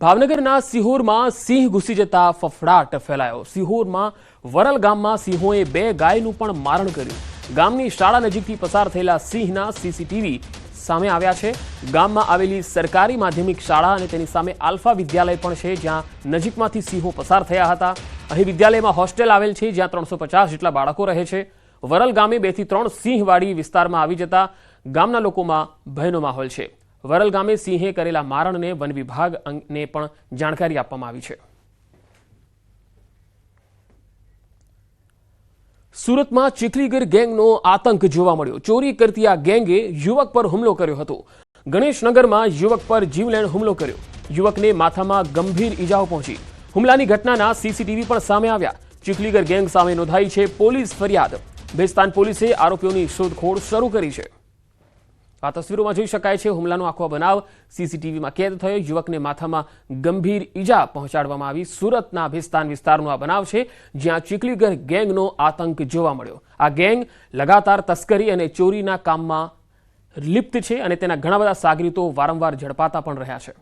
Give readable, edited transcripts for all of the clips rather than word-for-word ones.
ભાવનગરના સિહોરમાં સિંહ ઘૂસી જતા ફફડાટ ફેલાયો। સિહોરમાં વરલ ગામમાં સિંહોએ 2 ગાયનું પણ મારણ કર્યું। ગામની શાળા નજીકથી પસાર થયેલા સિંહના સીસીટીવી સામે આવ્યા છે। ગામમાં આવેલી સરકારી માધ્યમિક શાળા અને તેની સામે આલ્ફા વિદ્યાલય પણ છે, જ્યાં નજીકમાંથી સિંહો પસાર થયા હતા। અહીં વિદ્યાલયમાં હોસ્ટેલ આવેલ છે, જ્યાં 350 જેટલા બાળકો રહે છે। વરલ ગામે 2 થી 3 સિંહવાડી વિસ્તારમાં આવી જતા ગામના લોકોમાં ભયનો માહોલ છે। વરલ ગામે સિંહે કરેલા મારણને વન વિભાગને પણ જાણકારી આપવામાં આવી છે। સુરતમાં ચીખલીગર ગેંગનો આતંક જોવા મળ્યો। ચોરી કરતી આ ગેંગે યુવક પર હુમલો કર્યો હતો। ગણેશનગરમાં યુવક પર જીવલેણ હુમલો કર્યો। યુવકને માથામાં ગંભીર ઈજાઓ પહોંચી। હુમલાની ઘટનાના સીસીટીવી પણ સામે આવ્યા। ચીખલીગર ગેંગ સામે નોંધાઈ છે પોલીસ ફરિયાદ। ભેસ્તાન પોલીસે આરોપીઓની શોધખોળ શરૂ કરી છે। આ તસવીરોમાં જોઈ શકાય છે હુમલાનો આખો બનાવ સીસીટીવીમાં કેદ થયો। યુવકને માથામાં ગંભીર ઈજા પહોંચાડવામાં આવી। સુરતના ભેસ્તાન વિસ્તારનો આ બનાવ છે, જ્યાં ચીખલીગર ગેંગનો આતંક જોવા મળ્યો। આ ગેંગ લગાતાર તસ્કરી અને ચોરીના કામમાં લિપ્ત છે અને તેના ઘણા બધા સાગરીતો વારંવાર ઝડપાતા પણ રહ્યા છે।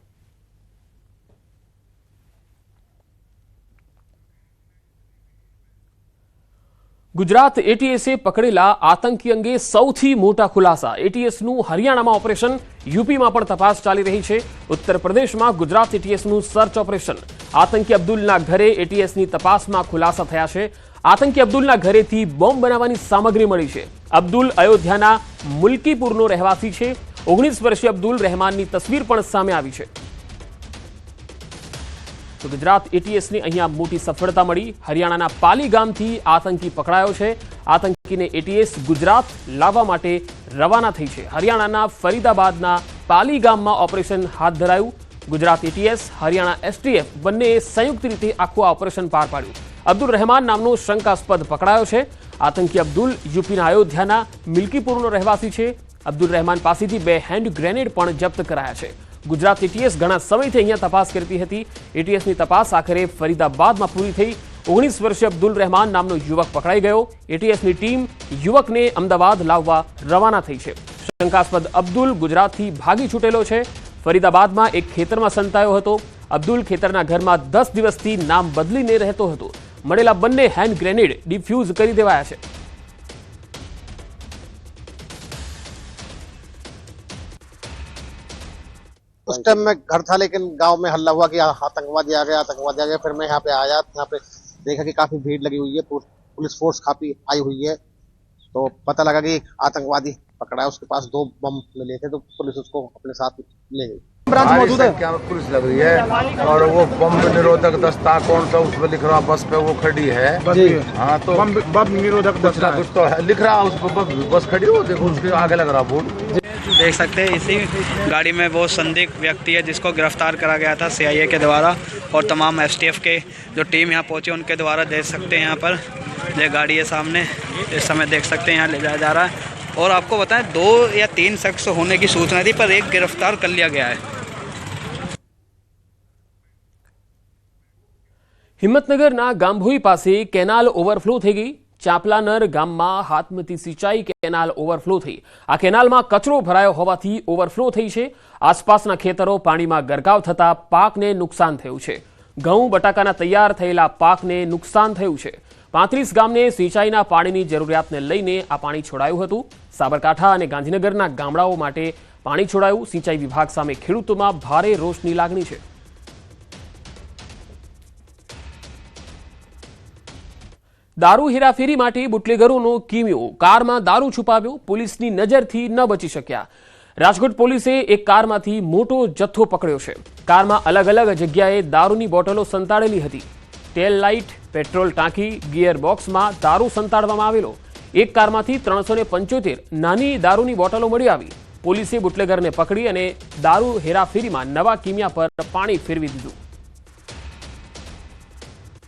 ગુજરાત એટીએસે પકડેલા આતંકી અંગે સૌથી મોટા ખુલાસા। એટીએસનું હરિયાણામાં ઓપરેશન, યુપીમાં પણ તપાસ ચાલી રહી છે। ઉત્તર પ્રદેશમાં ગુજરાત એટીએસનું સર્ચ ઓપરેશન। આતંકી અબ્દુલના ઘરે એટીએસની તપાસમાં ખુલાસા થયા છે। આતંકી અબ્દુલના ઘરેથી બોમ્બ બનાવવાની સામગ્રી મળી છે। અબ્દુલ અયોધ્યાના મુલકીપુરનો રહેવાસી છે। 19 વર્ષીય અબ્દુલ રહેમાનની તસવીર પણ સામે આવી છે। તો ગુજરાત એટીએસને અહીંયા મોટી સફળતા મળી। હરિયાણાના પાલી ગામથી આતંકી પકડાયો છે। આતંકીને એટીએસ ગુજરાત લાવવા માટે રવાના થઈ છે। હરિયાણાના ફરીદાબાદના પાલી ગામમાં ઓપરેશન હાથ ધરાયું। ગુજરાત એટીએસ, હરિયાણા એસટીએફ બંનેએ સંયુક્ત રીતે આખું આ ઓપરેશન પાર પાડ્યું। અબ્દુલ રહેમાન નામનો શંકાસ્પદ પકડાયો છે। આતંકી અબ્દુલ યુપીના અયોધ્યાના મિલ્કીપુરનો રહેવાસી છે। અબ્દુલ રહેમાન પાસેથી 2 હેન્ડ ગ્રેનેડ પણ જપ્ત કરાયા છે। ગુજરાત એટીએસ ઘણા સમયથી અહીંયા તપાસ કરતી હતી। એટીએસની તપાસ આખરે ફરીદાબાદમાં પૂરી થઈ। 19 વર્ષીય અબ્દુલ રહેમાન નામનો યુવક પકડાઈ ગયો। એટીએસની ટીમ યુવકને અમદાવાદ લાવવા રવાના થઈ છે। શંકાસ્પદ અબ્દુલ ગુજરાતથી ભાગી છૂટેલો છે। ફરીદાબાદમાં એક ખેતરમાં સંતાયો હતો। અબ્દુલ ખેતરના ઘરમાં 10 દિવસથી નામ બદલીને રહેતો હતો। મળેલા બંને હેન્ડ ગ્રેનેડ ડિફ્યુઝ કરી દેવાયા છે। उस टाइम मैं घर था, लेकिन गांव में हल्ला हुआ कि आतंकवादी आ गया। फिर मैं यहाँ पे आया, यहाँ पे देखा कि काफी भीड़ लगी हुई है, पुलिस फोर्स काफी आई हुई है। तो पता लगा कि आतंकवादी पकड़ा है। उसके पास 2 बम मिले थे, तो पुलिस उसको अपने साथ ले गई। ब्रांच मौजूद है, क्या पुलिस लग रही है और वो बम निरोधक दस्ता कौन सा उस पर लिख रहा बस पे वो खड़ी है। हाँ, तो बम निरोधक दस्ता कुछ तो लिख रहा उस पर, बस खड़ी हो, देखो उसके आगे लग रहा बोर्ड। देख सकते हैं इसी गाड़ी में वो संदिग्ध व्यक्ति है जिसको गिरफ्तार करा गया था सीआईए के द्वारा, और तमाम एसटीएफ के जो टीम यहाँ पहुंची उनके द्वारा। देख सकते हैं यहाँ पर ये गाड़ी है सामने, इस समय देख सकते हैं यहाँ ले जाया जा रहा है। और आपको बताएं 2 या 3 शख्स होने की सूचना थी, पर एक गिरफ्तार कर लिया गया है। હિંમતનગરના ગાંભોઈ પાસે કેનાલ ઓવરફ્લો થઈ ગઈ। ચાંપલાનર ગામમાં હાથમતી સિંચાઈ કેનાલ ઓવરફ્લો થઈ। આ કેનાલમાં કચરો ભરાયો હોવાથી ઓવરફ્લો થઈ છે। આસપાસના ખેતરો પાણીમાં ગરકાવ થતા પાકને નુકસાન થયું છે। ઘઉં બટાકાના તૈયાર થયેલા પાકને નુકસાન થયું છે। 35 ગામને સિંચાઈના પાણીની જરૂરિયાતને લઈને આ પાણી છોડાયું હતું। સાબરકાંઠા અને ગાંધીનગરના ગામડાઓ માટે પાણી છોડાયું। સિંચાઈ વિભાગ સામે ખેડૂતોમાં ભારે રોષની લાગણી છે। દારૂ હેરાફેરી માટે બુટલેગરોનો કિમિયો। કારમાં દારૂ છુપાવ્યો, પોલીસની નજરથી ન બચી શક્યા। રાજકોટ પોલીસે એક કારમાંથી મોટો જથ્થો પકડ્યો છે। કારમાં અલગ અલગ જગ્યાએ દારૂની બોટલો સંતાડેલી હતી। ટેલ લાઇટ, પેટ્રોલ ટાંકી, ગિયર બોક્સમાં દારૂ સંતાડવામાં આવેલો। એક કારમાંથી 375 નાની દારૂની બોટલો મળી આવી। પોલીસે બુટલેગરને પકડી અને દારૂ હેરાફેરીમાં નવા કિમિયા પર પાણી ફેરવી દીધું।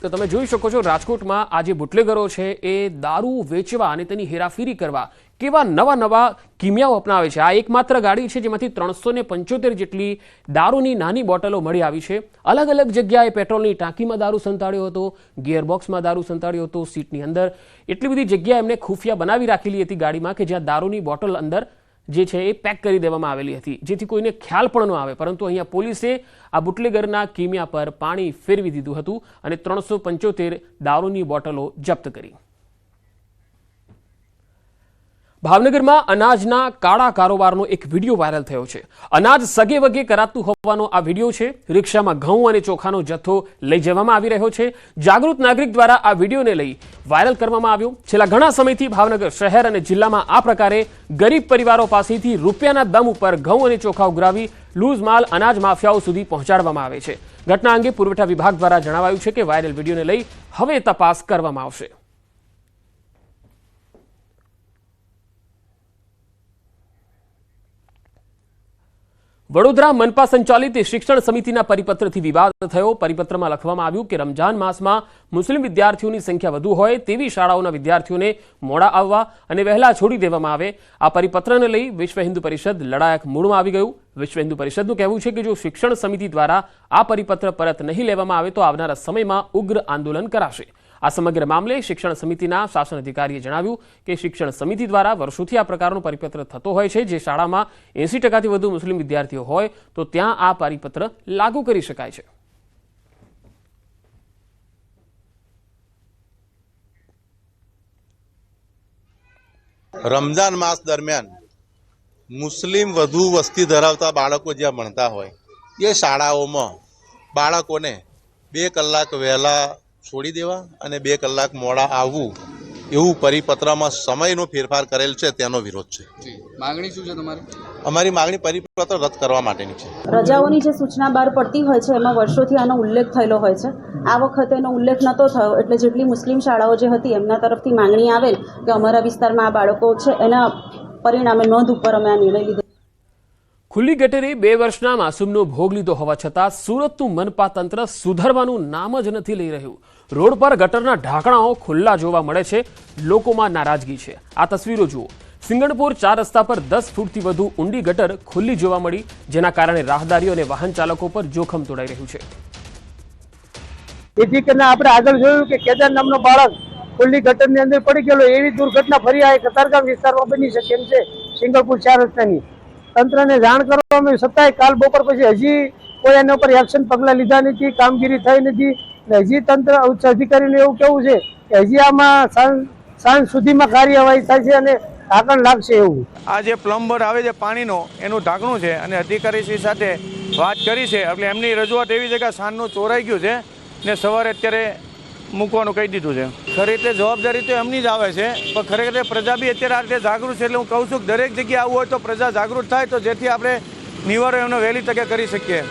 તો તમે જોઈ શકો છો રાજકોટમાં આ જે બુટલેગરો છે એ દારૂ વેચવા અને તેની હેરાફેરી કરવા કેવા નવા કિમિયાઓ અપનાવે છે। આ એકમાત્ર ગાડી છે જેમાંથી 375 જેટલી દારૂની નાની બોટલો મળી આવી છે। અલગ અલગ જગ્યાએ પેટ્રોલની ટાંકીમાં દારૂ સંતાડ્યો હતો, ગિયરબોક્સમાં દારૂ સંતાડ્યો હતો, સીટની અંદર એટલી બધી જગ્યા એમને ખુફિયા બનાવી રાખેલી હતી ગાડીમાં કે જ્યાં દારૂની બોટલ અંદર જે છે એ પેક કરી દેવામાં આવેલી હતી, જેથી કોઈને ખ્યાલ પણ ન આવે. પરંતુ અહીંયા પોલીસે આ બુટલેગરના કિમિયા પર પાણી ફેરવી દીધું હતું અને 375 દારૂની બોટલો જપ્ત કરી. ભાવનગરમાં અનાજના કાળા કારોબારનો એક વિડીયો વાયરલ થયો છે. અનાજ સગે વગે કરાતું હોવાનો આ વિડીયો છે. રિક્ષામાં ઘઉં અને ચોખાનો જથ્થો લઈ જવામાં આવી રહ્યો છે. જાગૃત નાગરિક દ્વારા આ વિડીયોને લઈ વાયરલ કરવામાં આવ્યો. છેલ્લા ઘણા સમયથી ભાવનગર શહેર અને જિલ્લામાં આ પ્રકારે ગરીબ પરિવારો પાસેથી રૂપિયાના દમ ઉપર ઘઉં અને ચોખા ઉઘરાવી લૂઝ માલ અનાજ માફિયાઓ સુધી પહોંચાડવામાં આવે છે. ઘટના અંગે પુરવઠા વિભાગ દ્વારા જણાવાયું છે કે વાયરલ વિડીયોને લઈ હવે તપાસ કરવામાં આવશે. વડોદરા મનપા સંચાલિત શિક્ષણ સમિતિના પરિપત્રથી વિવાદ થયો. પરિપત્રમાં લખવામાં આવ્યું કે રમજાન માસમાં મુસ્લિમ વિદ્યાર્થીઓની સંખ્યા વધુ હોય તેવી શાળાઓના વિદ્યાર્થીઓને મોડા આવવા અને વહેલા છોડી દેવામાં આવે. આ પરિપત્રને લઈ વિશ્વ હિન્દુ પરિષદ લડાયક મૂડમાં આવી ગયું. વિશ્વ હિન્દુ પરિષદનું કહેવું છે કે જો શિક્ષણ સમિતિ દ્વારા આ પરિપત્ર પરત નહીં લેવામાં આવે તો આવનારા સમયમાં ઉગ્ર આંદોલન કરાશે. આ સમગ્ર મામલે શિક્ષણ સમિતિના શાસન અધિકારીએ જણાવ્યું કે શિક્ષણ સમિતિ દ્વારા વર્ષોથી આ પ્રકારનો પરિપત્ર થતો હોય છે. જે શાળામાં 80%થી વધુ મુસ્લિમ વિદ્યાર્થીઓ હોય તો ત્યાં આ પરિપત્ર લાગુ કરી શકાય છે. રમજાન માસ દરમિયાન મુસ્લિમ વધુ વસ્તી ધરાવતા બાળકો જ્યાં ભણતા હોય એ શાળાઓમાં બાળકોને 2 કલાક વહેલા છોડી દેવા અને 2 કલાક મોડા આવવું એવું પરિપત્રમાં સમયનો ફેરફાર કરેલ છે, તેનો વિરોધ છે. માંગણી શું છે તમારી? અમારી માંગણી પરિપત્ર રદ કરવા માટેની છે. રજાઓની જે સૂચના બહાર પડતી હોય છે એમાં વર્ષોથી આનો ઉલ્લેખ થયેલો હોય છે. આ વખતે એનો ઉલ્લેખ નહોતો થયો એટલે જેટલી મુસ્લિમ શાળાઓ જે હતી એમના તરફથી માંગણી આવેલ કે અમારા વિસ્તારમાં આ બાળકો છે એના પરિણામે નોંધ ઉપર અમે આ નિર્ણય લીધો. ખુલ્લી ગટરે 2 વર્ષના માસૂમનો ભોગ લીધો હોવા છતાં સુરતનું મનપા તંત્ર સુધરવાનું નામ જ નથી લઈ રહ્યું. રોડ પર ગટરના ઢાંકણાઓ ખુલ્લા જોવા મળે છે. લોકોમાં નારાજગી છે. આ તસવીરો જુઓ. સિંગણપુર 4 રસ્તા પર 10 ફૂટથી વધુ ઊંડી ગટર ખુલ્લી જોવા મળી, જેના કારણે રાહદારીઓ અને વાહન ચાલકો પર જોખમ તોડાઈ રહ્યું છે. જેથી કરીને આપણે આગળ જોયું કે કેદાર નામનો બાળક ખુલ્લી ગટરની અંદર પડી ગયેલો. એવી દુર્ઘટના ફરી આ કતારગામ વિસ્તારમાં બની શકે એમ છે. સિંગણપુર 4 રસ્તાની તંત્રને જાણ કરવામાં છતાંય કાલ બપોર પછી હજી કોઈ એના ઉપર એક્શન પગલાં લીધા નથી, કામગીરી થઈ નથી. હજી તંત્ર ઉચ્ચ અધિકારીનું એવું કેવું છે કે હજી આમાં સાંજ સુધીમાં કાર્યવાહી થાય છે અને ઢાંકણ લાગશે એવું. આ જે પ્લમ્બર આવે છે પાણીનો એનું ઢાંકણું છે અને અધિકારીશ્રી સાથે વાત કરી છે એટલે એમની રજૂઆત એવી છે કે સાંજનું ચોરાઈ ગયું છે ને સવારે અત્યારે મૂકવાનું કહી દીધું છે. ખરી રીતે જવાબદારી તો એમની જ આવે છે, પણ ખરેખર પ્રજા બી અત્યારે આ રીતે જાગૃત છે. એટલે હું કહું છું કે દરેક જગ્યાએ આવવું હોય તો પ્રજા જાગૃત થાય તો જેથી આપણે નિવારો એમને વહેલી તકે કરી શકીએ.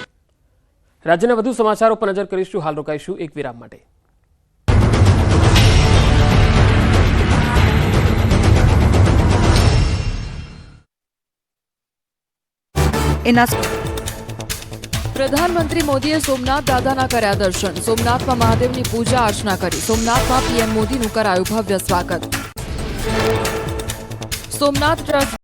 રાજ્યના વધુ સમાચારો પર નજર કરીશું. હાલ રોકાઈશું એક વિરામ માટે. પ્રધાનમંત્રી મોદીએ સોમનાથ દાદાના કર્યા દર્શન. સોમનાથમાં મહાદેવની પૂજા અર્ચના કરી. સોમનાથમાં પીએમ મોદીનું કરાયું ભવ્ય સ્વાગત. સોમનાથ ટ્રસ્ટ